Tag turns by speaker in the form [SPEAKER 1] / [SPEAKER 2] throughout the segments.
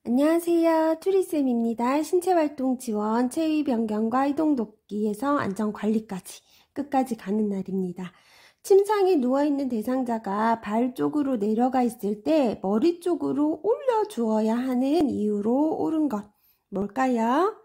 [SPEAKER 1] 안녕하세요. 투리쌤입니다. 신체활동 지원, 체위 변경과 이동 돕기에서 안전관리까지 끝까지 가는 날입니다. 침상에 누워있는 대상자가 발 쪽으로 내려가 있을 때 머리 쪽으로 올려주어야 하는 이유로 옳은 것 뭘까요?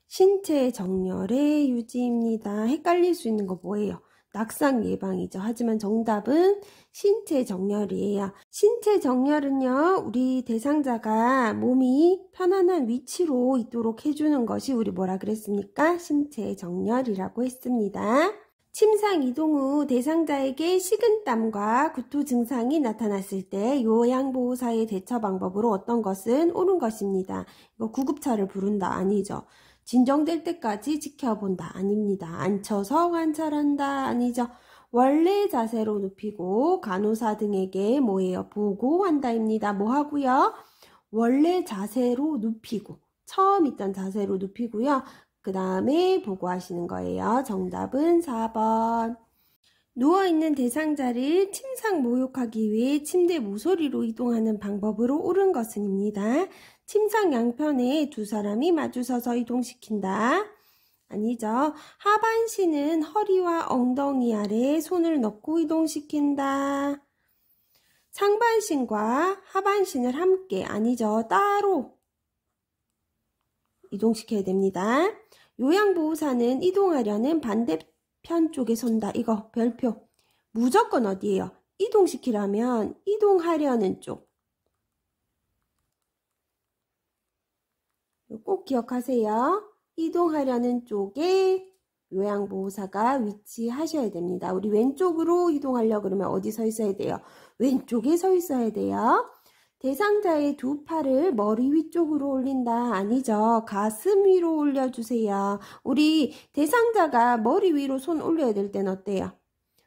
[SPEAKER 1] 신체 정렬의 유지입니다. 헷갈릴 수 있는 거 뭐예요? 낙상 예방이죠. 하지만 정답은 신체 정렬이에요. 신체 정렬은요, 우리 대상자가 몸이 편안한 위치로 있도록 해주는 것이 우리 뭐라 그랬습니까? 신체 정렬이라고 했습니다. 침상 이동 후 대상자에게 식은땀과 구토 증상이 나타났을 때 요양보호사의 대처 방법으로 어떤 것은 옳은 것입니다. 이거 구급차를 부른다 아니죠. 진정될 때까지 지켜본다 아닙니다. 앉혀서 관찰한다 아니죠. 원래 자세로 눕히고 간호사 등에게 뭐예요? 보고한다입니다. 뭐 하고요? 원래 자세로 눕히고 처음 있던 자세로 눕히고요. 그 다음에 보고하시는 거예요. 정답은 4번. 누워있는 대상자를 침상 목욕하기 위해 침대 모서리로 이동하는 방법으로 옳은 것은입니다. 침상 양편에 두 사람이 마주서서 이동시킨다. 아니죠. 하반신은 허리와 엉덩이 아래에 손을 넣고 이동시킨다. 상반신과 하반신을 함께 아니죠. 따로 이동시켜야 됩니다. 요양보호사는 이동하려는 반대편 쪽에 선다. 이거 별표. 무조건 어디예요? 이동시키려면 이동하려는 쪽. 꼭 기억하세요. 이동하려는 쪽에 요양보호사가 위치하셔야 됩니다. 우리 왼쪽으로 이동하려고 그러면 어디 서 있어야 돼요? 왼쪽에 서 있어야 돼요. 대상자의 두 팔을 머리 위쪽으로 올린다. 아니죠. 가슴 위로 올려주세요. 우리 대상자가 머리 위로 손 올려야 될 때는 어때요?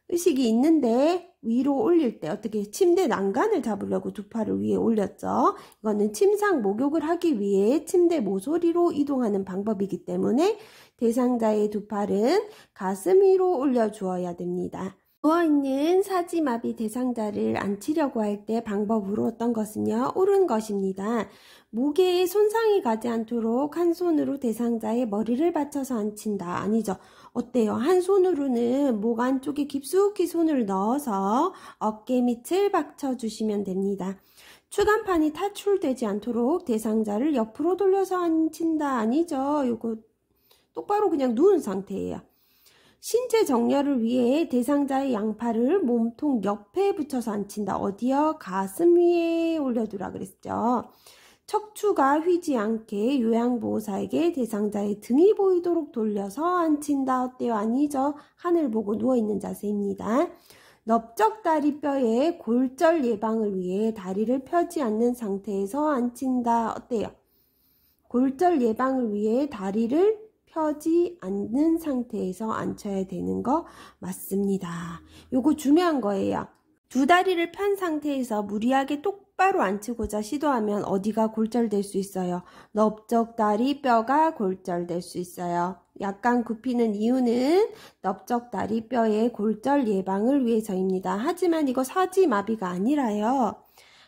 [SPEAKER 1] 의식이 있는데 위로 올릴 때 어떻게 침대 난간을 잡으려고 두 팔을 위에 올렸죠. 이거는 침상 목욕을 하기 위해 침대 모서리로 이동하는 방법이기 때문에 대상자의 두 팔은 가슴 위로 올려주어야 됩니다. 누워있는 사지마비 대상자를 앉히려고 할 때 방법으로 어떤 것은요? 옳은 것입니다. 목에 손상이 가지 않도록 한 손으로 대상자의 머리를 받쳐서 앉힌다. 아니죠. 어때요? 한 손으로는 목 안쪽에 깊숙이 손을 넣어서 어깨 밑을 받쳐주시면 됩니다. 추간판이 탈출되지 않도록 대상자를 옆으로 돌려서 앉힌다. 아니죠. 이거 똑바로 그냥 누운 상태예요. 신체 정렬을 위해 대상자의 양팔을 몸통 옆에 붙여서 앉힌다. 어디요? 가슴 위에 올려두라 그랬죠. 척추가 휘지 않게 요양보호사에게 대상자의 등이 보이도록 돌려서 앉힌다. 어때요? 아니죠. 하늘 보고 누워있는 자세입니다. 넓적다리뼈의 골절 예방을 위해 다리를 펴지 않는 상태에서 앉힌다. 어때요? 골절 예방을 위해 다리를 펴지 않는 상태에서 앉혀야 되는 거 맞습니다. 요거 중요한 거예요. 두 다리를 편 상태에서 무리하게 똑바로 앉히고자 시도하면 어디가 골절될 수 있어요? 넓적다리뼈가 골절될 수 있어요. 약간 굽히는 이유는 넓적다리뼈의 골절 예방을 위해서입니다. 하지만 이거 사지마비가 아니라요.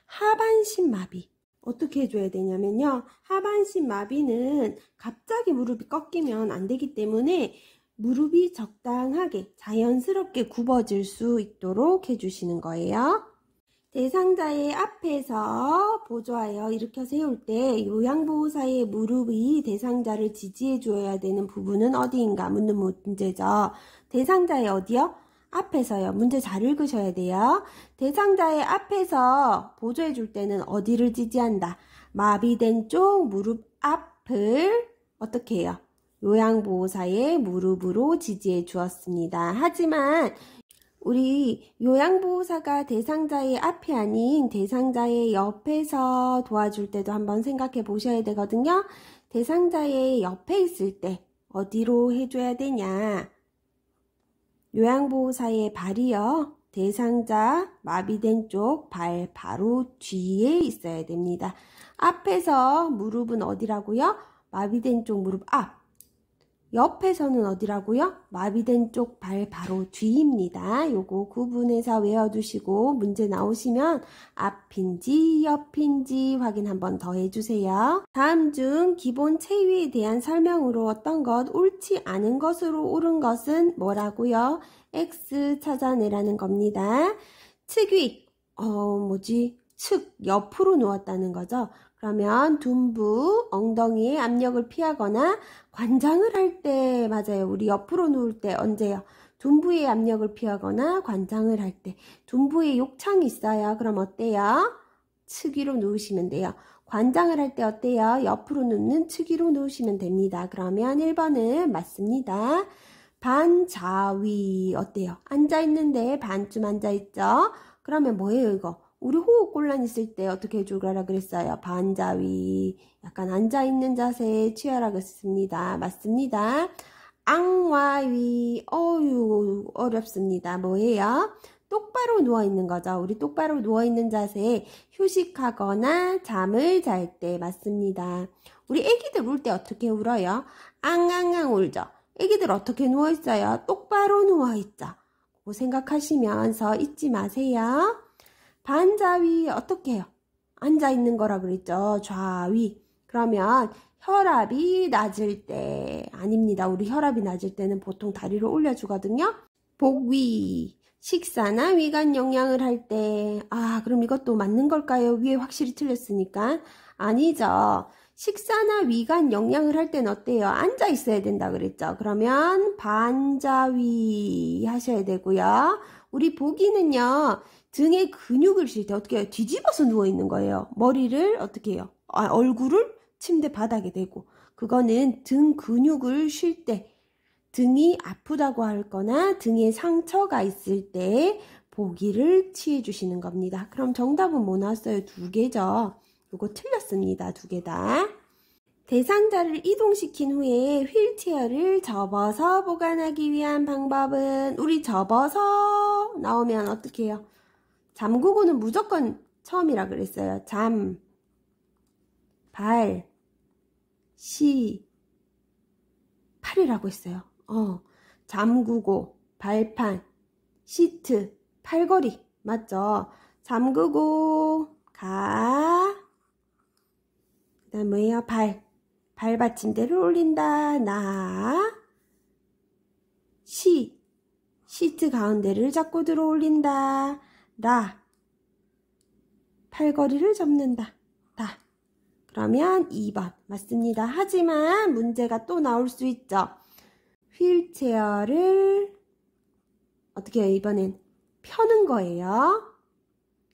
[SPEAKER 1] 하반신 마비. 어떻게 해줘야 되냐면요. 하반신 마비는 갑자기 무릎이 꺾이면 안 되기 때문에 무릎이 적당하게 자연스럽게 굽어질 수 있도록 해주시는 거예요. 대상자의 앞에서 보조하여 일으켜 세울 때 요양보호사의 무릎이 대상자를 지지해 줘야 되는 부분은 어디인가 묻는 문제죠. 대상자의 어디요? 앞에서요. 문제 잘 읽으셔야 돼요. 대상자의 앞에서 보조해 줄 때는 어디를 지지한다? 마비된 쪽 무릎 앞을 어떻게 해요? 요양보호사의 무릎으로 지지해 주었습니다. 하지만 우리 요양보호사가 대상자의 앞이 아닌 대상자의 옆에서 도와줄 때도 한번 생각해 보셔야 되거든요. 대상자의 옆에 있을 때 어디로 해줘야 되냐? 요양보호사의 발이요. 대상자 마비된 쪽 발 바로 뒤에 있어야 됩니다. 앞에서 무릎은 어디라고요? 마비된 쪽 무릎 앞. 옆에서는 어디라고요? 마비된 쪽 발 바로 뒤입니다. 요거 구분해서 외워두시고 문제 나오시면 앞인지 옆인지 확인 한번 더 해주세요. 다음 중 기본 체위에 대한 설명으로 어떤 것, 옳지 않은 것으로 옳은 것은 뭐라고요? X 찾아내라는 겁니다. 측위, 측, 옆으로 누웠다는 거죠. 그러면 둔부, 엉덩이에 압력을 피하거나 관장을 할 때, 맞아요. 우리 옆으로 누울 때 언제요? 둔부의 압력을 피하거나 관장을 할 때. 둔부에 욕창이 있어요. 그럼 어때요? 측위로 누우시면 돼요. 관장을 할 때 어때요? 옆으로 눕는 측위로 누우시면 됩니다. 그러면 1번은 맞습니다. 반자위 어때요? 앉아있는데 반쯤 앉아있죠? 그러면 뭐예요 이거? 우리 호흡 곤란 있을 때 어떻게 해주라 그랬어요? 반자위, 약간 앉아있는 자세에 취하라 그랬습니다. 맞습니다. 앙와위, 어렵습니다. 뭐예요? 똑바로 누워있는 거죠. 우리 똑바로 누워있는 자세에 휴식하거나 잠을 잘 때 맞습니다. 우리 애기들 울 때 어떻게 울어요? 앙앙앙 울죠. 애기들 어떻게 누워있어요? 똑바로 누워있죠. 그거 생각하시면서 잊지 마세요. 반자위 어떻게 해요? 앉아있는 거라 그랬죠. 좌위. 그러면 혈압이 낮을 때 아닙니다. 우리 혈압이 낮을 때는 보통 다리를 올려주거든요. 복위. 식사나 위간 영양을 할 때 그럼 이것도 맞는 걸까요? 위에 확실히 틀렸으니까. 아니죠. 식사나 위간 영양을 할 때는 어때요? 앉아 있어야 된다 그랬죠. 그러면 반자위 하셔야 되고요. 우리 복위는요. 등에 근육을 쉴 때 어떻게 해요? 뒤집어서 누워 있는 거예요. 머리를 어떻게 해요? 얼굴을 침대 바닥에 대고. 그거는 등 근육을 쉴 때, 등이 아프다고 할 거나 등에 상처가 있을 때 복위를 취해 주시는 겁니다. 그럼 정답은 뭐 나왔어요? 2개죠. 이거 틀렸습니다. 2개 다. 대상자를 이동시킨 후에 휠체어를 접어서 보관하기 위한 방법은 우리 접어서 나오면 어떻게 해요? 잠그고는 무조건 처음이라 그랬어요. 잠, 발, 시, 팔이라고 했어요. 잠그고, 발판, 시트, 팔걸이 맞죠? 잠그고, 가, 그 다음 뭐예요? 발 받침대를 올린다. 나, 시트 가운데를 잡고 들어 올린다. 라, 팔걸이를 접는다. 다. 그러면 2번 맞습니다. 하지만 문제가 또 나올 수 있죠. 휠체어를 어떻게 해요? 이번엔 펴는 거예요.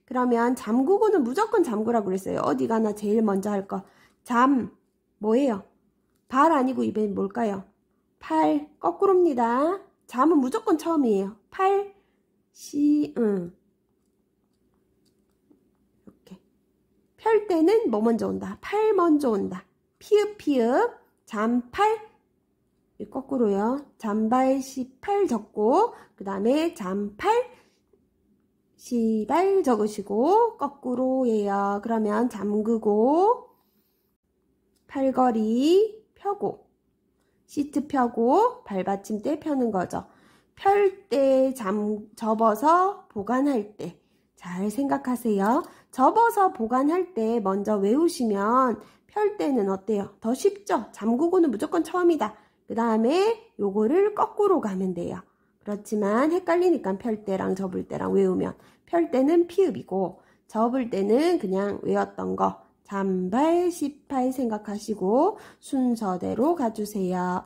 [SPEAKER 1] 그러면 잠그고는 무조건 잠그라고 그랬어요. 어디 가나 제일 먼저 할 거. 뭐예요? 발 아니고 이번엔 뭘까요? 팔, 거꾸로입니다. 잠은 무조건 처음이에요. 팔, 이렇게. 펼 때는 뭐 먼저 온다? 팔 먼저 온다. 피읍, 잠팔, 거꾸로요. 잠발, 시팔 적고, 그 다음에 잠팔, 시발 적으시고, 거꾸로예요. 그러면 잠그고, 팔걸이 펴고, 시트 펴고, 발받침대 펴는 거죠. 펼 때, 접어서 보관할 때. 잘 생각하세요. 접어서 보관할 때 먼저 외우시면 펼 때는 어때요? 더 쉽죠? 잠그고는 무조건 처음이다. 그 다음에 요거를 거꾸로 가면 돼요. 그렇지만 헷갈리니까 펼 때랑 접을 때랑 외우면 펼 때는 피읍이고 접을 때는 그냥 외웠던 거 잠발, 시팔 생각하시고 순서대로 가주세요.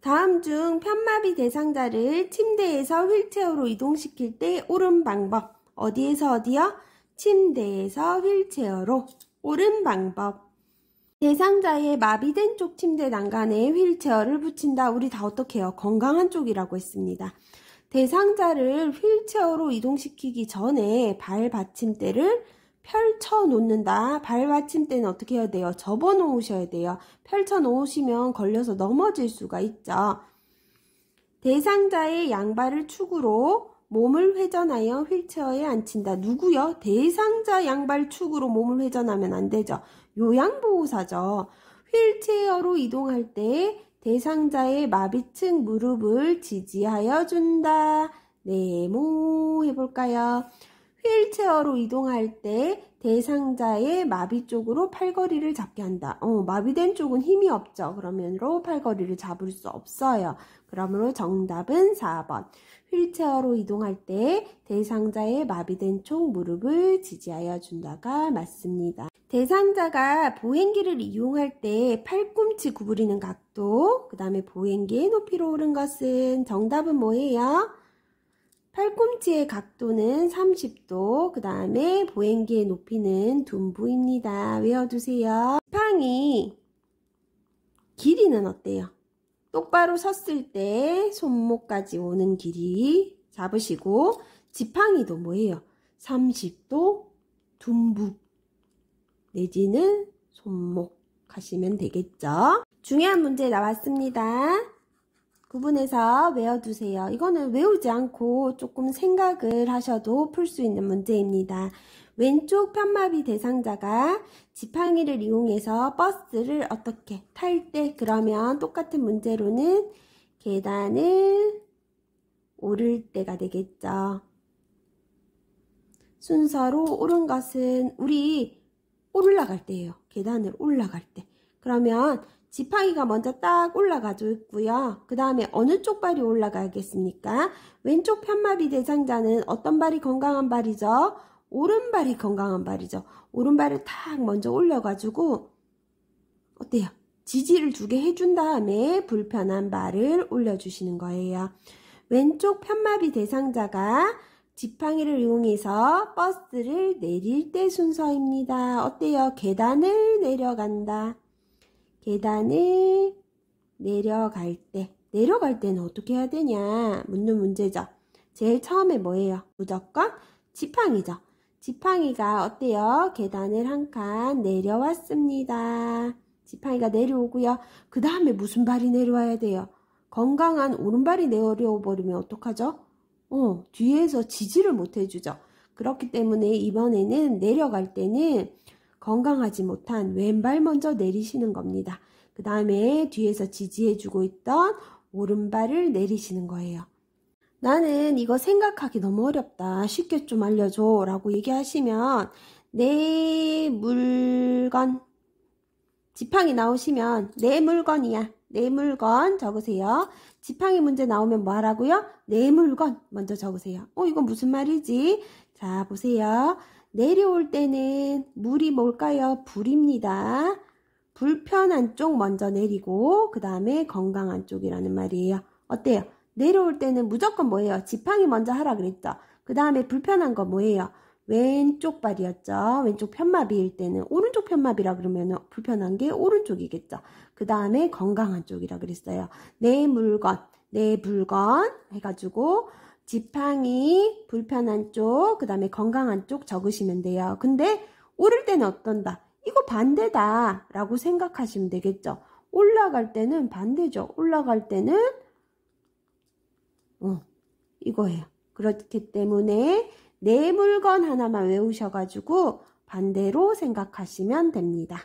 [SPEAKER 1] 다음 중 편마비 대상자를 침대에서 휠체어로 이동시킬 때 옳은 방법. 어디에서 어디요? 침대에서 휠체어로 옳은 방법. 대상자의 마비된 쪽 침대 난간에 휠체어를 붙인다. 우리 다 어떻게 해요? 건강한 쪽이라고 했습니다. 대상자를 휠체어로 이동시키기 전에 발 받침대를 펼쳐 놓는다. 발 받침대는 어떻게 해야 돼요? 접어 놓으셔야 돼요. 펼쳐 놓으시면 걸려서 넘어질 수가 있죠. 대상자의 양발을 축으로 몸을 회전하여 휠체어에 앉힌다. 누구요? 대상자 양발 축으로 몸을 회전하면 안 되죠. 요양보호사죠. 휠체어로 이동할 때 대상자의 마비층 무릎을 지지하여 준다. 네모 해볼까요? 휠체어로 이동할 때 대상자의 마비 쪽으로 팔걸이를 잡게 한다. 마비된 쪽은 힘이 없죠. 그러면으로 팔걸이를 잡을 수 없어요. 그러므로 정답은 4번. 휠체어로 이동할 때 대상자의 마비된 쪽 무릎을 지지하여 준다가 맞습니다. 대상자가 보행기를 이용할 때 팔꿈치 구부리는 각도, 그 다음에 보행기의 높이로 오른 것은 정답은 뭐예요? 팔꿈치의 각도는 30도, 그 다음에 보행기의 높이는 둔부입니다. 외워두세요. 지팡이 길이는 어때요? 똑바로 섰을 때 손목까지 오는 길이 잡으시고, 지팡이도 뭐예요? 30도 둔부 내지는 손목 하시면 되겠죠. 중요한 문제 나왔습니다. 구분해서 외워두세요. 이거는 외우지 않고 조금 생각을 하셔도 풀 수 있는 문제입니다. 왼쪽 편마비 대상자가 지팡이를 이용해서 버스를 어떻게 탈 때, 그러면 똑같은 문제로는 계단을 오를 때가 되겠죠. 순서로 오른 것은 우리 올라갈 때예요. 계단을 올라갈 때. 그러면 지팡이가 먼저 딱 올라가져 있고요. 그 다음에 어느 쪽 발이 올라가겠습니까? 왼쪽 편마비 대상자는 어떤 발이 건강한 발이죠? 오른발이 건강한 발이죠. 오른발을 탁 먼저 올려가지고 어때요? 지지를 주게 해준 다음에 불편한 발을 올려주시는 거예요. 왼쪽 편마비 대상자가 지팡이를 이용해서 버스를 내릴 때 순서입니다. 어때요? 계단을 내려간다. 계단을 내려갈 때는 어떻게 해야 되냐 묻는 문제죠. 제일 처음에 뭐예요? 무조건 지팡이죠. 지팡이가 어때요? 계단을 한 칸 내려왔습니다. 지팡이가 내려오고요. 그 다음에 무슨 발이 내려와야 돼요? 건강한 오른발이 내려와 버리면 어떡하죠? 뒤에서 지지를 못 해주죠. 그렇기 때문에 이번에는 내려갈 때는 건강하지 못한 왼발 먼저 내리시는 겁니다. 그 다음에 뒤에서 지지해주고 있던 오른발을 내리시는 거예요. 나는 이거 생각하기 너무 어렵다. 쉽게 좀 알려줘 라고 얘기하시면 내 물건, 지팡이 나오시면 내 물건이야. 내 물건 적으세요. 지팡이 문제 나오면 뭐 하라고요? 내 물건 먼저 적으세요. 이거 무슨 말이지? 자, 보세요. 내려올 때는 물이 뭘까요? 불입니다. 불편한 쪽 먼저 내리고 그 다음에 건강한 쪽이라는 말이에요. 어때요? 내려올 때는 무조건 뭐예요? 지팡이 먼저 하라 그랬죠. 그 다음에 불편한 거 뭐예요? 왼쪽 발이었죠. 왼쪽 편마비일 때는 오른쪽 편마비라 그러면 불편한 게 오른쪽이겠죠. 그 다음에 건강한 쪽이라 그랬어요. 내 물건, 내 물건 해가지고 지팡이, 불편한 쪽, 그 다음에 건강한 쪽 적으시면 돼요. 근데 오를 때는 어떤다? 이거 반대다 라고 생각하시면 되겠죠. 올라갈 때는 반대죠. 올라갈 때는 이거예요. 그렇기 때문에 내 물건 하나만 외우셔가지고 반대로 생각하시면 됩니다.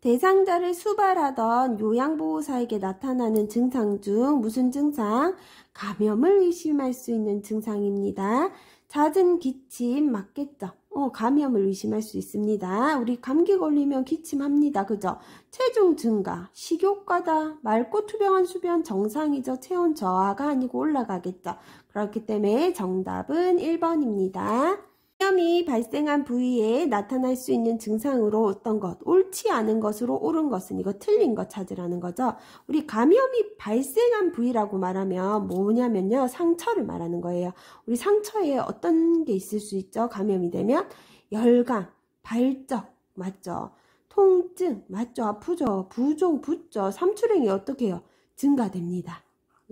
[SPEAKER 1] 대상자를 수발하던 요양보호사에게 나타나는 증상 중 무슨 증상? 감염을 의심할 수 있는 증상입니다. 잦은 기침 맞겠죠? 감염을 의심할 수 있습니다. 우리 감기 걸리면 기침합니다. 그죠? 체중 증가, 식욕과다, 맑고 투명한 수변 정상이죠. 체온 저하가 아니고 올라가겠죠. 그렇기 때문에 정답은 1번입니다. 감염이 발생한 부위에 나타날 수 있는 증상으로 어떤 것, 옳지 않은 것으로 옳은 것은 이거 틀린 것 찾으라는 거죠. 우리 감염이 발생한 부위라고 말하면 뭐냐면요, 상처를 말하는 거예요. 우리 상처에 어떤 게 있을 수 있죠? 감염이 되면 열감, 발적, 맞죠? 통증, 맞죠? 아프죠? 부종, 붓죠? 삼출행이 어떻게 해요? 증가됩니다.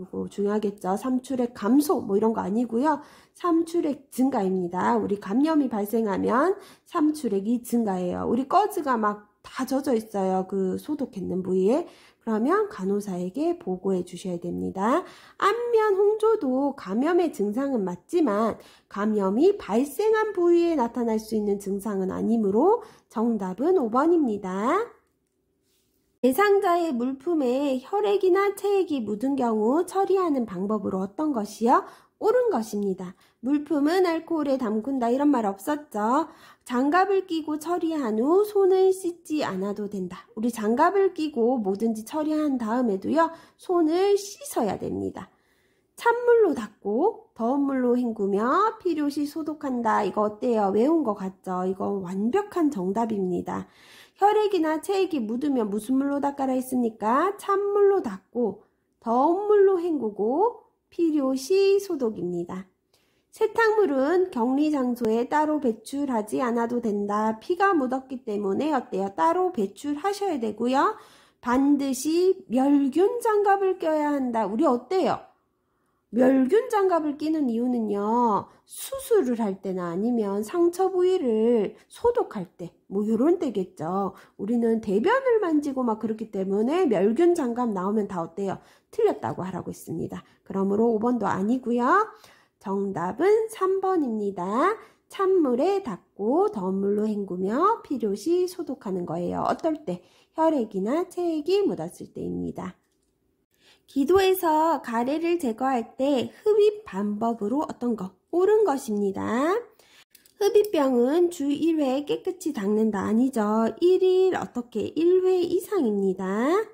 [SPEAKER 1] 이거 중요하겠죠. 삼출액 감소 뭐 이런 거 아니고요. 삼출액 증가입니다. 우리 감염이 발생하면 삼출액이 증가해요. 우리 꺼즈가 막 다 젖어 있어요. 그 소독했는 부위에. 그러면 간호사에게 보고해 주셔야 됩니다. 안면 홍조도 감염의 증상은 맞지만 감염이 발생한 부위에 나타날 수 있는 증상은 아니므로 정답은 5번입니다. 대상자의 물품에 혈액이나 체액이 묻은 경우 처리하는 방법으로 어떤 것이요? 옳은 것입니다. 물품은 알코올에 담근다 이런 말 없었죠? 장갑을 끼고 처리한 후 손을 씻지 않아도 된다. 우리 장갑을 끼고 뭐든지 처리한 다음에도요, 손을 씻어야 됩니다. 찬물로 닦고 더운 물로 헹구며 필요시 소독한다. 이거 어때요? 외운 거 같죠? 이거 완벽한 정답입니다. 혈액이나 체액이 묻으면 무슨 물로 닦아라 했습니까? 찬물로 닦고 더운 물로 헹구고 필요시 소독입니다. 세탁물은 격리 장소에 따로 배출하지 않아도 된다. 피가 묻었기 때문에 어때요? 따로 배출하셔야 되고요. 반드시 멸균 장갑을 껴야 한다. 우리 어때요? 멸균 장갑을 끼는 이유는요, 수술을 할 때나 아니면 상처 부위를 소독할 때, 뭐 요런 때겠죠. 우리는 대변을 만지고 막 그렇기 때문에 멸균 장갑 나오면 다 어때요? 틀렸다고 하라고 했습니다. 그러므로 5번도 아니고요. 정답은 3번입니다. 찬물에 닦고 더운 물로 헹구며 필요시 소독하는 거예요. 어떨 때? 혈액이나 체액이 묻었을 때입니다. 기도에서 가래를 제거할 때 흡입 방법으로 어떤 거? 옳은 것입니다. 흡입병은 주 1회 깨끗이 닦는다. 아니죠. 1일 어떻게? 1회 이상입니다.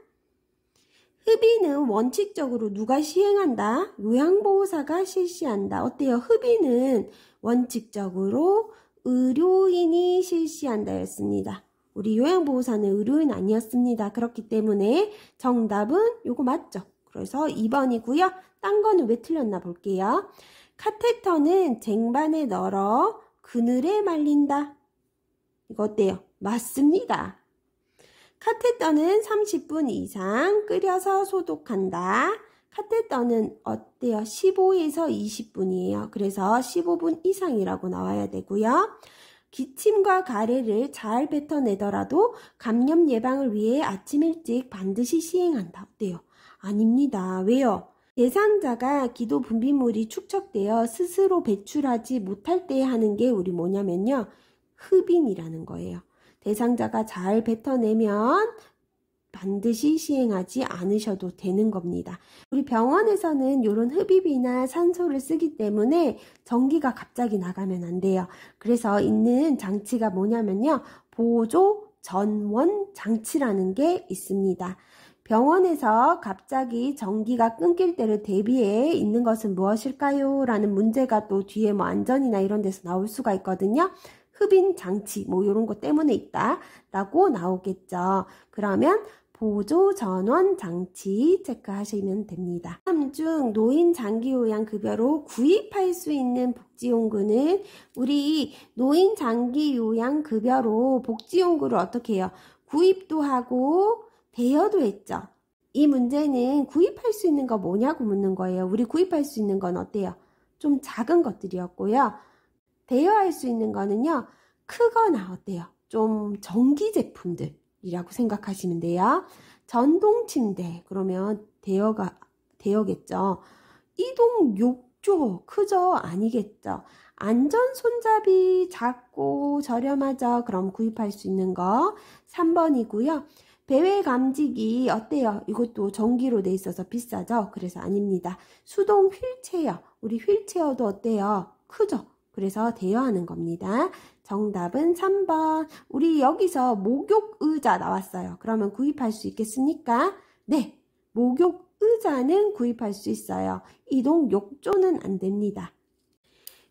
[SPEAKER 1] 흡입은 원칙적으로 누가 시행한다? 요양보호사가 실시한다. 어때요? 흡입은 원칙적으로 의료인이 실시한다 였습니다. 우리 요양보호사는 의료인 아니었습니다. 그렇기 때문에 정답은 요거 맞죠? 그래서 2번이고요. 딴 거는 왜 틀렸나 볼게요. 카테터는 쟁반에 널어 그늘에 말린다. 이거 어때요? 맞습니다. 카테터는 30분 이상 끓여서 소독한다. 카테터는 어때요? 15에서 20분이에요. 그래서 15분 이상이라고 나와야 되고요. 기침과 가래를 잘 뱉어내더라도 감염 예방을 위해 아침 일찍 반드시 시행한다. 어때요? 아닙니다. 왜요? 대상자가 기도 분비물이 축적되어 스스로 배출하지 못할 때 하는 게 우리 뭐냐면요. 흡입이라는 거예요. 대상자가 잘 뱉어내면 반드시 시행하지 않으셔도 되는 겁니다. 우리 병원에서는 이런 흡입이나 산소를 쓰기 때문에 전기가 갑자기 나가면 안 돼요. 그래서 있는 장치가 뭐냐면요. 보조 전원 장치라는 게 있습니다. 병원에서 갑자기 전기가 끊길 때를 대비해 있는 것은 무엇일까요? 라는 문제가 또 뒤에 뭐 안전이나 이런 데서 나올 수가 있거든요. 흡입 장치 뭐 이런 것 때문에 있다 라고 나오겠죠. 그러면 보조 전원 장치 체크하시면 됩니다. 다음 중 노인 장기 요양 급여로 구입할 수 있는 복지용구는 우리 노인 장기 요양 급여로 복지용구를 어떻게 해요? 구입도 하고 대여도 했죠. 이 문제는 구입할 수 있는 거 뭐냐고 묻는 거예요. 우리 구입할 수 있는 건 어때요? 좀 작은 것들이었고요. 대여할 수 있는 거는요. 크거나 어때요? 좀 전기 제품들이라고 생각하시면 돼요. 전동 침대 그러면 대여겠죠. 이동 욕조 크죠? 아니겠죠. 안전 손잡이 작고 저렴하죠. 그럼 구입할 수 있는 거 3번이고요. 배회 감지기 어때요? 이것도 전기로 돼 있어서 비싸죠? 그래서 아닙니다. 수동 휠체어 우리 휠체어도 어때요? 크죠? 그래서 대여하는 겁니다. 정답은 3번. 우리 여기서 목욕의자 나왔어요. 그러면 구입할 수 있겠습니까? 네. 목욕의자는 구입할 수 있어요. 이동 욕조는 안 됩니다.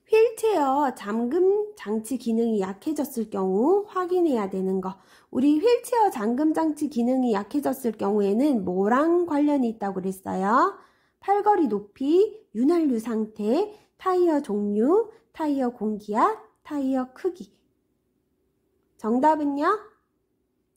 [SPEAKER 1] 휠체어 잠금 장치 기능이 약해졌을 경우 확인해야 되는 거. 우리 휠체어 잠금 장치 기능이 약해졌을 경우에는 뭐랑 관련이 있다고 그랬어요? 팔걸이 높이, 윤활유 상태, 타이어 종류, 타이어 공기압, 타이어 크기. 정답은요?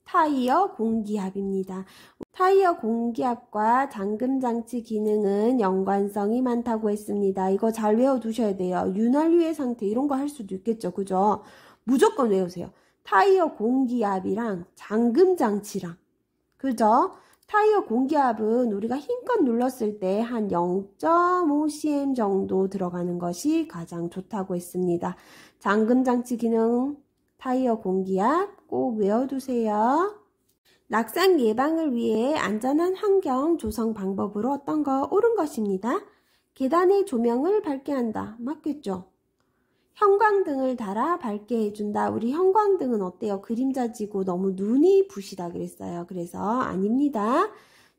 [SPEAKER 1] 타이어 공기압입니다. 타이어 공기압과 잠금장치 기능은 연관성이 많다고 했습니다. 이거 잘 외워두셔야 돼요. 윤활유의 상태 이런 거 할 수도 있겠죠. 그죠? 무조건 외우세요. 타이어 공기압이랑 잠금장치랑. 그죠? 타이어 공기압은 우리가 힘껏 눌렀을 때 한 0.5cm 정도 들어가는 것이 가장 좋다고 했습니다. 잠금장치 기능, 타이어 공기압 꼭 외워두세요. 낙상 예방을 위해 안전한 환경 조성 방법으로 어떤 거 옳은 것입니다. 계단의 조명을 밝게 한다. 맞겠죠? 형광등을 달아 밝게 해준다. 우리 형광등은 어때요? 그림자지고 너무 눈이 부시다 그랬어요. 그래서 아닙니다.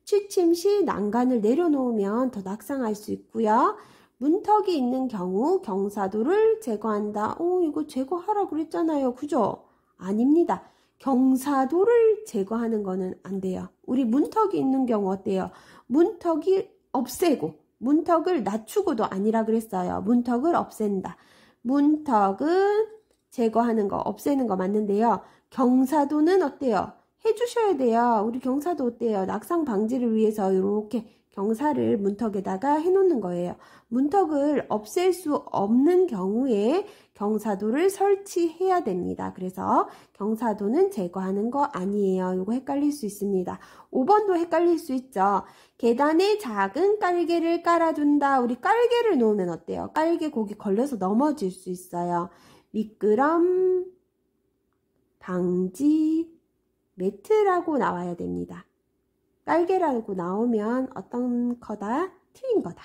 [SPEAKER 1] 취침 시 난간을 내려놓으면 더 낙상할 수 있고요. 문턱이 있는 경우 경사도를 제거한다. 이거 제거하라 그랬잖아요. 그죠? 아닙니다. 경사도를 제거하는 거는 안 돼요. 우리 문턱이 있는 경우 어때요? 문턱이 없애고 문턱을 낮추고도 아니라 그랬어요. 문턱을 없앤다. 문턱은 제거하는 거, 없애는 거 맞는데요. 경사도는 어때요? 해주셔야 돼요. 우리 경사도 어때요? 낙상 방지를 위해서 이렇게 경사를 문턱에다가 해놓는 거예요. 문턱을 없앨 수 없는 경우에 경사도를 설치해야 됩니다. 그래서 경사도는 제거하는 거 아니에요. 이거 헷갈릴 수 있습니다. 5번도 헷갈릴 수 있죠. 계단에 작은 깔개를 깔아둔다. 우리 깔개를 놓으면 어때요? 깔개 거기 걸려서 넘어질 수 있어요. 미끄럼 방지 매트라고 나와야 됩니다. 깔개라고 나오면 어떤 거다? 틀린 거다.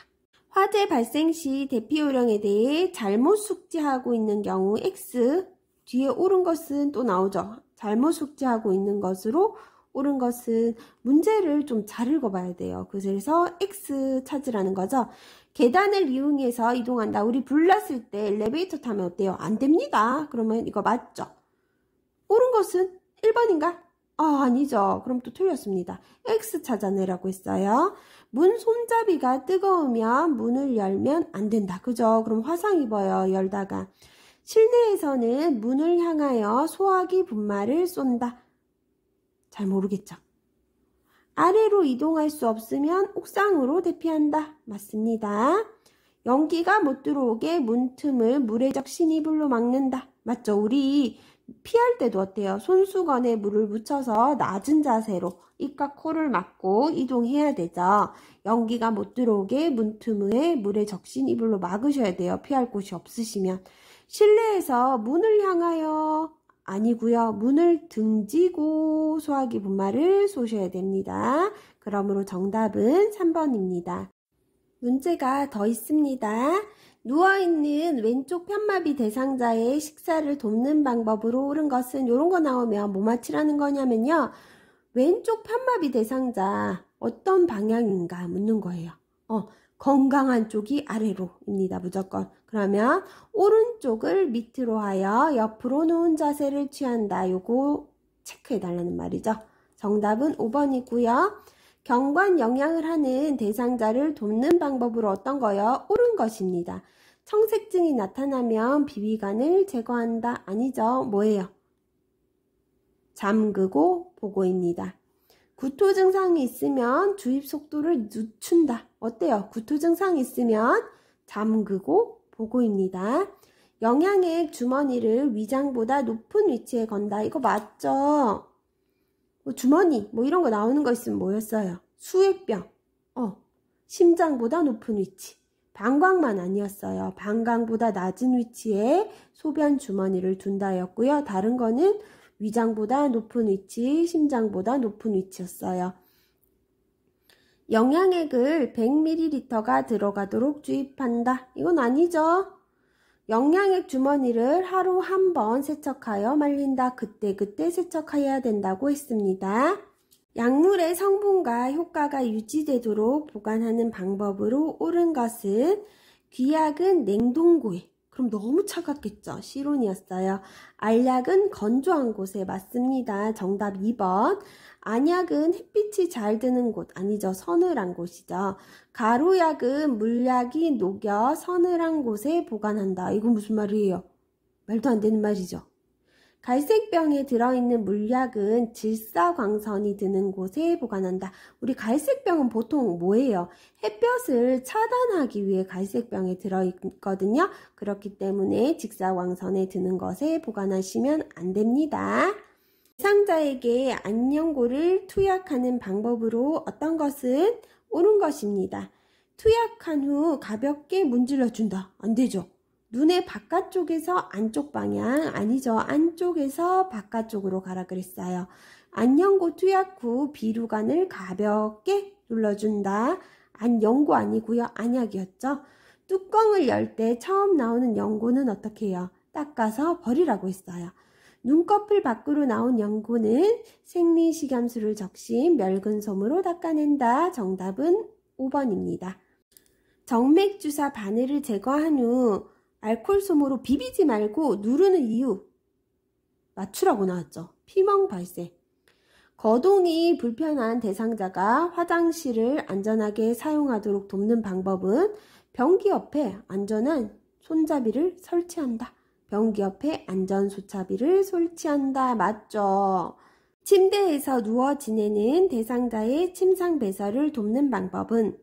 [SPEAKER 1] 화재 발생 시 대피 요령에 대해 잘못 숙지하고 있는 경우 X, 뒤에 옳은 것은 또 나오죠. 잘못 숙지하고 있는 것으로 옳은 것은 문제를 좀 잘 읽어봐야 돼요. 그래서 X 찾으라는 거죠. 계단을 이용해서 이동한다. 우리 불났을 때 엘리베이터 타면 어때요? 안 됩니다. 그러면 이거 맞죠? 옳은 것은 1번인가? 아니죠. 그럼 또 틀렸습니다. X 찾아내라고 했어요. 문 손잡이가 뜨거우면 문을 열면 안 된다. 그죠? 그럼 화상 입어요. 열다가. 실내에서는 문을 향하여 소화기 분말을 쏜다. 잘 모르겠죠? 아래로 이동할 수 없으면 옥상으로 대피한다. 맞습니다. 연기가 못 들어오게 문틈을 물회적 신이불로 막는다. 맞죠? 우리 피할 때도 어때요? 손수건에 물을 묻혀서 낮은 자세로 입과 코를 막고 이동해야 되죠. 연기가 못 들어오게 문틈에 물에 적신 이불로 막으셔야 돼요. 피할 곳이 없으시면. 실내에서 문을 향하여 아니고요. 문을 등지고 소화기 분말을 쏘셔야 됩니다. 그러므로 정답은 3번입니다. 문제가 더 있습니다. 누워있는 왼쪽 편마비 대상자의 식사를 돕는 방법으로 옳은 것은 이런 거 나오면 뭐 맞히라는 거냐면요. 왼쪽 편마비 대상자 어떤 방향인가 묻는 거예요. 건강한 쪽이 아래로입니다. 무조건. 그러면 오른쪽을 밑으로 하여 옆으로 놓은 자세를 취한다. 요거 체크해 달라는 말이죠. 정답은 5번이고요. 경관 영양을 하는 대상자를 돕는 방법으로 어떤 거요? 옳은 것입니다. 청색증이 나타나면 비위관을 제거한다. 아니죠. 뭐예요? 잠그고 보고입니다. 구토 증상이 있으면 주입 속도를 늦춘다. 어때요? 구토 증상이 있으면 잠그고 보고입니다. 영양액 주머니를 위장보다 높은 위치에 건다. 이거 맞죠? 주머니 이런 거 나오는 거 있으면 뭐였어요? 수액병. 심장보다 높은 위치. 방광만 아니었어요. 방광보다 낮은 위치에 소변 주머니를 둔다였고요. 다른 거는 위장보다 높은 위치, 심장보다 높은 위치였어요. 영양액을 100ml가 들어가도록 주입한다. 이건 아니죠. 영양액 주머니를 하루 한 번 세척하여 말린다. 그때그때 세척해야 된다고 했습니다. 약물의 성분과 효과가 유지되도록 보관하는 방법으로 옳은 것은 귀약은 냉동고에, 그럼 너무 차갑겠죠? 실온이었어요. 알약은 건조한 곳에 맞습니다. 정답 2번. 안약은 햇빛이 잘 드는 곳, 아니죠. 서늘한 곳이죠. 가루약은 물약이 녹여 서늘한 곳에 보관한다. 이건 무슨 말이에요? 말도 안 되는 말이죠. 갈색병에 들어있는 물약은 질사광선이 드는 곳에 보관한다. 우리 갈색병은 보통 뭐예요? 햇볕을 차단하기 위해 갈색병에 들어있거든요. 그렇기 때문에 직사광선에 드는 것에 보관하시면 안 됩니다. 대상자에게 안녕고를 투약하는 방법으로 어떤 것은 옳은 것입니다. 투약한 후 가볍게 문질러준다. 안 되죠. 눈의 바깥쪽에서 안쪽 방향, 아니죠. 안쪽에서 바깥쪽으로 가라 그랬어요. 안연고 투약 후 비루관을 가볍게 눌러준다. 안연고 아니고요. 안약이었죠. 뚜껑을 열 때 처음 나오는 연고는 어떻게 해요? 닦아서 버리라고 했어요. 눈꺼풀 밖으로 나온 연고는 생리식염수를 적신 멸근 솜으로 닦아낸다. 정답은 5번입니다. 정맥주사 바늘을 제거한 후 알코올 솜으로 비비지 말고 누르는 이유 맞추라고 나왔죠. 피멍 발생. 거동이 불편한 대상자가 화장실을 안전하게 사용하도록 돕는 방법은 변기 옆에 안전한 손잡이를 설치한다. 변기 옆에 안전소차비를 설치한다. 맞죠? 침대에서 누워 지내는 대상자의 침상 배설을 돕는 방법은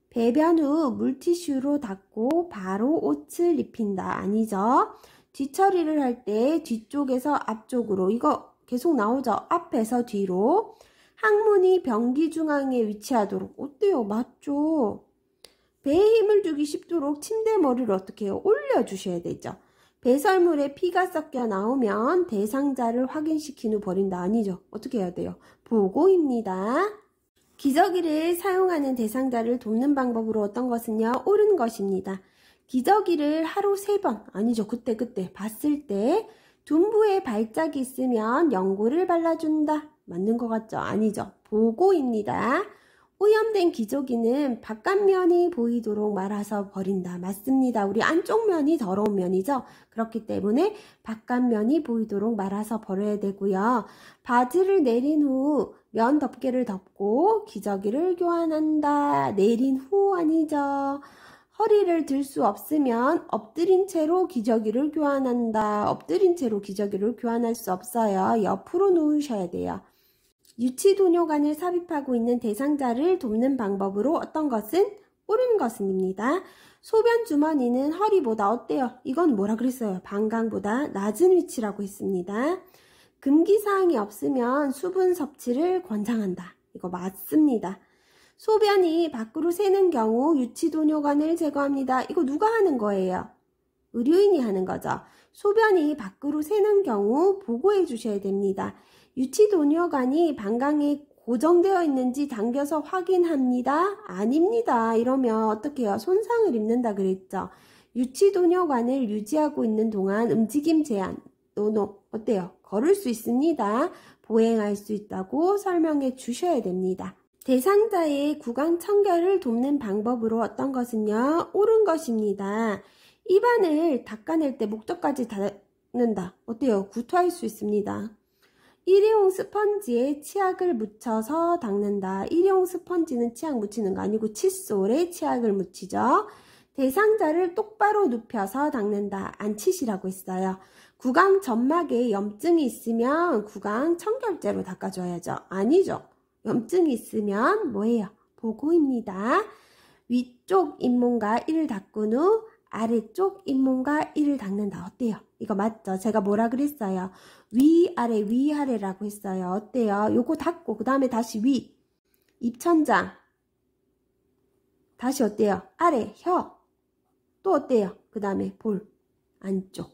[SPEAKER 1] 배변 후 물티슈로 닦고 바로 옷을 입힌다. 아니죠? 뒤처리를 할 때 뒤쪽에서 앞쪽으로, 이거 계속 나오죠? 앞에서 뒤로. 항문이 변기 중앙에 위치하도록. 어때요? 맞죠? 배에 힘을 주기 쉽도록 침대 머리를 어떻게 해요? 올려주셔야 되죠. 배설물에 피가 섞여 나오면 대상자를 확인시킨 후 버린다. 아니죠? 어떻게 해야 돼요? 보고입니다. 기저귀를 사용하는 대상자를 돕는 방법으로 어떤 것은요? 옳은 것입니다. 기저귀를 하루 3번, 아니죠. 그때 봤을 때 둔부에 발작이 있으면 연고를 발라준다. 맞는 것 같죠? 아니죠. 보고입니다. 오염된 기저귀는 바깥면이 보이도록 말아서 버린다. 맞습니다. 우리 안쪽 면이 더러운 면이죠. 그렇기 때문에 바깥면이 보이도록 말아서 버려야 되고요. 바지를 내린 후 면 덮개를 덮고 기저귀를 교환한다. 내린 후 아니죠. 허리를 들 수 없으면 엎드린 채로 기저귀를 교환한다. 엎드린 채로 기저귀를 교환할 수 없어요. 옆으로 누우셔야 돼요. 유치도뇨관을 삽입하고 있는 대상자를 돕는 방법으로 어떤 것은? 옳은 것은입니다. 소변 주머니는 허리보다 어때요? 이건 뭐라 그랬어요? 방광보다 낮은 위치라고 했습니다. 금기사항이 없으면 수분 섭취를 권장한다. 이거 맞습니다. 소변이 밖으로 새는 경우 유치도뇨관을 제거합니다. 이거 누가 하는 거예요? 의료인이 하는 거죠. 소변이 밖으로 새는 경우 보고해 주셔야 됩니다. 유치도뇨관이 방광에 고정되어 있는지 당겨서 확인합니다. 아닙니다. 이러면 어떻게 해요? 손상을 입는다 그랬죠. 유치도뇨관을 유지하고 있는 동안 움직임 제한, 어때요? 걸을 수 있습니다. 보행할 수 있다고 설명해 주셔야 됩니다. 대상자의 구강 청결을 돕는 방법으로 어떤 것은요? 옳은 것입니다. 입안을 닦아낼 때 목젖까지 닦는다. 어때요? 구토할 수 있습니다. 일회용 스펀지에 치약을 묻혀서 닦는다. 일회용 스펀지는 치약 묻히는 거 아니고 칫솔에 치약을 묻히죠. 대상자를 똑바로 눕혀서 닦는다. 안 치시라고 했어요. 구강 점막에 염증이 있으면 구강 청결제로 닦아줘야죠. 아니죠. 염증이 있으면 뭐예요? 보고입니다. 위쪽 잇몸과 이를 닦은 후 아래쪽 잇몸과 이를 닦는다. 어때요? 이거 맞죠? 제가 뭐라 그랬어요? 위아래 위아래라고 했어요. 어때요? 요거 닦고 그 다음에 다시 위 입천장 다시 어때요? 아래 혀 또 어때요? 그 다음에 볼 안쪽.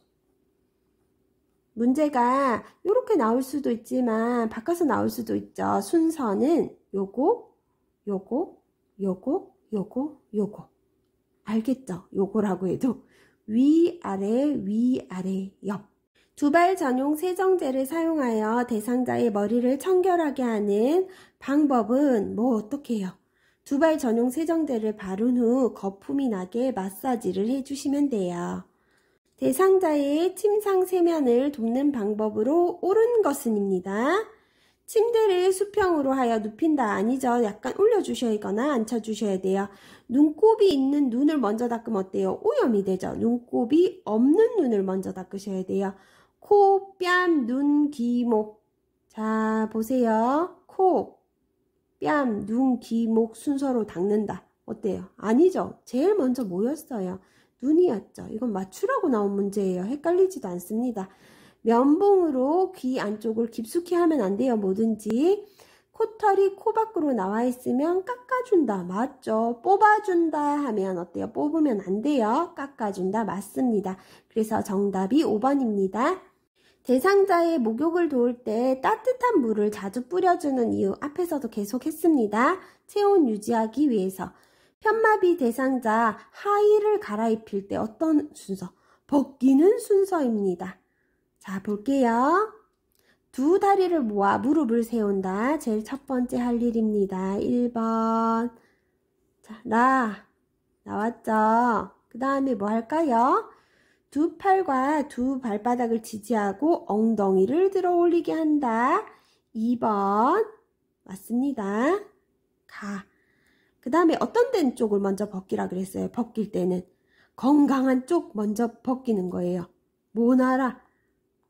[SPEAKER 1] 문제가 이렇게 나올 수도 있지만 바꿔서 나올 수도 있죠. 순서는 요거 알겠죠? 요거라고 해도 위아래 위아래 옆. 두발 전용 세정제를 사용하여 대상자의 머리를 청결하게 하는 방법은 뭐 어떻게 해요? 두발 전용 세정제를 바른 후 거품이 나게 마사지를 해주시면 돼요. 대상자의 침상 세면을 돕는 방법으로 옳은 것은입니다. 침대를 수평으로 하여 눕힌다. 아니죠. 약간 올려주셔야거나 앉혀주셔야 돼요. 눈곱이 있는 눈을 먼저 닦으면 어때요? 오염이 되죠. 눈곱이 없는 눈을 먼저 닦으셔야 돼요. 코, 뺨, 눈, 귀, 목. 자, 보세요. 코, 뺨, 눈, 귀, 목 순서로 닦는다. 어때요? 아니죠. 제일 먼저 뭐였어요? 눈이었죠. 이건 맞추라고 나온 문제예요. 헷갈리지도 않습니다. 면봉으로 귀 안쪽을 깊숙이 하면 안 돼요. 뭐든지. 코털이 코 밖으로 나와 있으면 깎아준다. 맞죠? 뽑아준다 하면 어때요? 뽑으면 안 돼요. 깎아준다. 맞습니다. 그래서 정답이 5번입니다. 대상자의 목욕을 도울 때 따뜻한 물을 자주 뿌려주는 이유 앞에서도 계속 했습니다. 체온 유지하기 위해서. 편마비 대상자 하의를 갈아입힐 때 어떤 순서? 벗기는 순서입니다. 자, 볼게요. 두 다리를 모아 무릎을 세운다. 제일 첫 번째 할 일입니다. 1번. 자, 나왔죠? 그 다음에 뭐 할까요? 두 팔과 두 발바닥을 지지하고 엉덩이를 들어 올리게 한다. 2번. 맞습니다. 그 다음에 어떤 된 쪽을 먼저 벗기라 그랬어요? 벗길 때는 건강한 쪽 먼저 벗기는 거예요. 뭐나라?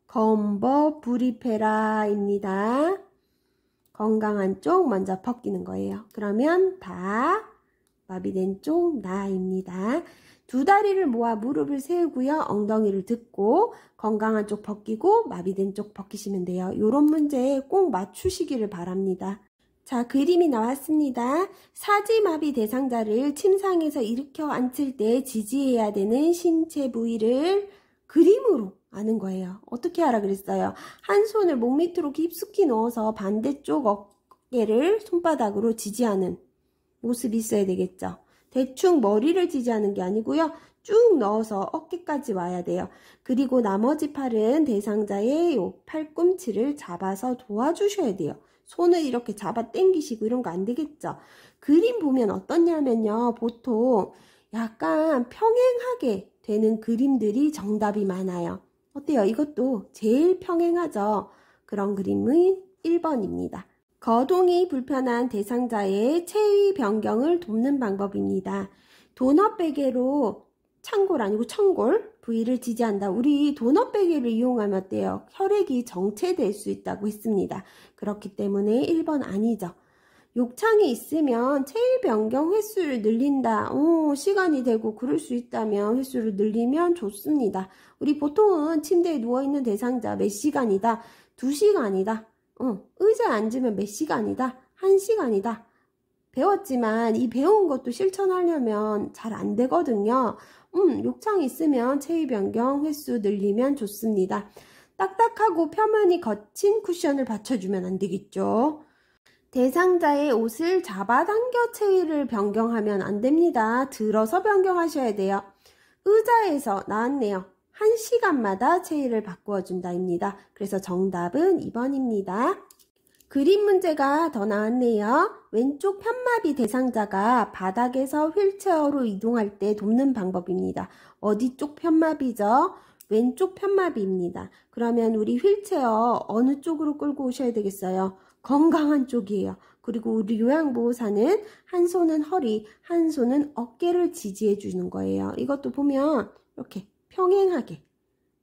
[SPEAKER 1] 건버 브리페라입니다. 건강한 쪽 먼저 벗기는 거예요. 그러면 다 마비된 쪽 나입니다. 두 다리를 모아 무릎을 세우고요. 엉덩이를 듣고 건강한 쪽 벗기고 마비된 쪽 벗기시면 돼요. 이런 문제 꼭 맞추시기를 바랍니다. 자, 그림이 나왔습니다. 사지마비 대상자를 침상에서 일으켜 앉힐 때 지지해야 되는 신체 부위를 그림으로 아는 거예요. 어떻게 하라 그랬어요? 한 손을 목 밑으로 깊숙이 넣어서 반대쪽 어깨를 손바닥으로 지지하는 모습이 있어야 되겠죠. 대충 머리를 지지하는 게 아니고요. 쭉 넣어서 어깨까지 와야 돼요. 그리고 나머지 팔은 대상자의 요 팔꿈치를 잡아서 도와주셔야 돼요. 손을 이렇게 잡아 당기시고 이런 거 안 되겠죠. 그림 보면 어떠냐면요. 보통 약간 평행하게 되는 그림들이 정답이 많아요. 어때요? 이것도 제일 평행하죠. 그런 그림은 1번입니다. 거동이 불편한 대상자의 체위 변경을 돕는 방법입니다. 도넛 베개로 창골 아니고 청골 부위를 지지한다. 우리 도넛 베개를 이용하면 어때요? 혈액이 정체될 수 있다고 했습니다. 그렇기 때문에 1번 아니죠. 욕창이 있으면 체위 변경 횟수를 늘린다. 시간이 되고 그럴 수 있다면 횟수를 늘리면 좋습니다. 우리 보통은 침대에 누워있는 대상자 몇 시간이다? 2시간이다. 의자에 앉으면 몇 시간이다? 1시간이다. 배웠지만 이 배운 것도 실천하려면 잘 안 되거든요. 욕창이 있으면 체위 변경 횟수 늘리면 좋습니다. 딱딱하고 표면이 거친 쿠션을 받쳐주면 안 되겠죠. 대상자의 옷을 잡아당겨 체위를 변경하면 안 됩니다. 들어서 변경하셔야 돼요. 의자에서 나왔네요. 1시간마다 체위를 바꾸어 준다입니다. 그래서 정답은 2번입니다. 그림 문제가 더 나왔네요. 왼쪽 편마비 대상자가 바닥에서 휠체어로 이동할 때 돕는 방법입니다. 어디 쪽 편마비죠? 왼쪽 편마비입니다. 그러면 우리 휠체어 어느 쪽으로 끌고 오셔야 되겠어요? 건강한 쪽이에요. 그리고 우리 요양보호사는 한 손은 허리, 한 손은 어깨를 지지해 주는 거예요. 이것도 보면 이렇게 평행하게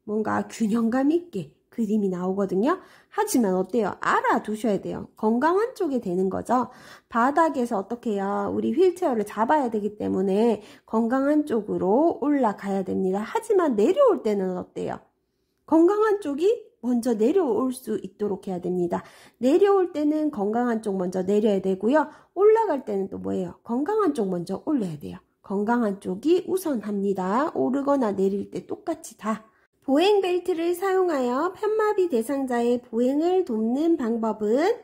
[SPEAKER 1] 뭔가 균형감 있게 그림이 나오거든요. 하지만 어때요? 알아두셔야 돼요. 건강한 쪽에 되는 거죠. 바닥에서 어떻게 해요? 우리 휠체어를 잡아야 되기 때문에 건강한 쪽으로 올라가야 됩니다. 하지만 내려올 때는 어때요? 건강한 쪽이 먼저 내려올 수 있도록 해야 됩니다. 내려올 때는 건강한 쪽 먼저 내려야 되고요. 올라갈 때는 또 뭐예요? 건강한 쪽 먼저 올려야 돼요. 건강한 쪽이 우선합니다. 오르거나 내릴 때 똑같이 다. 보행 벨트를 사용하여 편마비 대상자의 보행을 돕는 방법은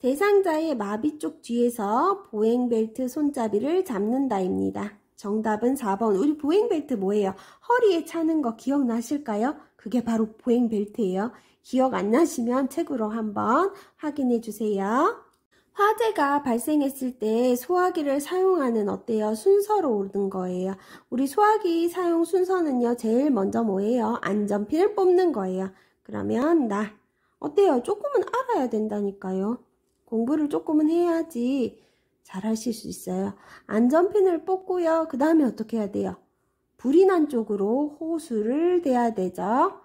[SPEAKER 1] 대상자의 마비 쪽 뒤에서 보행 벨트 손잡이를 잡는다입니다. 정답은 4번. 우리 보행 벨트 뭐예요? 허리에 차는 거 기억나실까요? 그게 바로 보행 벨트예요. 기억 안 나시면 책으로 한번 확인해 주세요. 화재가 발생했을 때 소화기를 사용하는 어때요? 순서로 오른 거예요. 우리 소화기 사용 순서는요. 제일 먼저 뭐예요? 안전핀을 뽑는 거예요. 그러면 어때요? 조금은 알아야 된다니까요. 공부를 조금은 해야지 잘 하실 수 있어요. 안전핀을 뽑고요. 그 다음에 어떻게 해야 돼요? 불이 난 쪽으로 호수를 대야 되죠.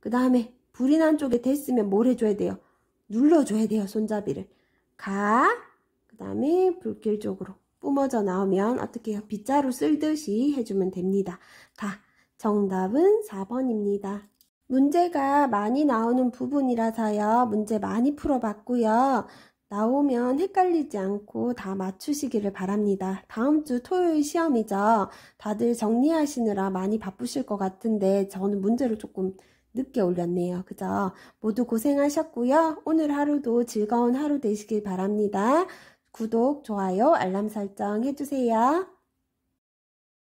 [SPEAKER 1] 그 다음에 불이 난 쪽에 됐으면 뭘 해줘야 돼요? 눌러줘야 돼요. 손잡이를. 그 다음에 불길 쪽으로 뿜어져 나오면 어떻게 해요? 빗자루 쓸듯이 해주면 됩니다. 정답은 4번입니다. 문제가 많이 나오는 부분이라서요. 문제 많이 풀어봤고요. 나오면 헷갈리지 않고 다 맞추시기를 바랍니다. 다음 주 토요일 시험이죠. 다들 정리하시느라 많이 바쁘실 것 같은데 저는 문제를 조금 늦게 올렸네요. 그죠? 모두 고생하셨고요. 오늘 하루도 즐거운 하루 되시길 바랍니다. 구독, 좋아요, 알람 설정 해주세요.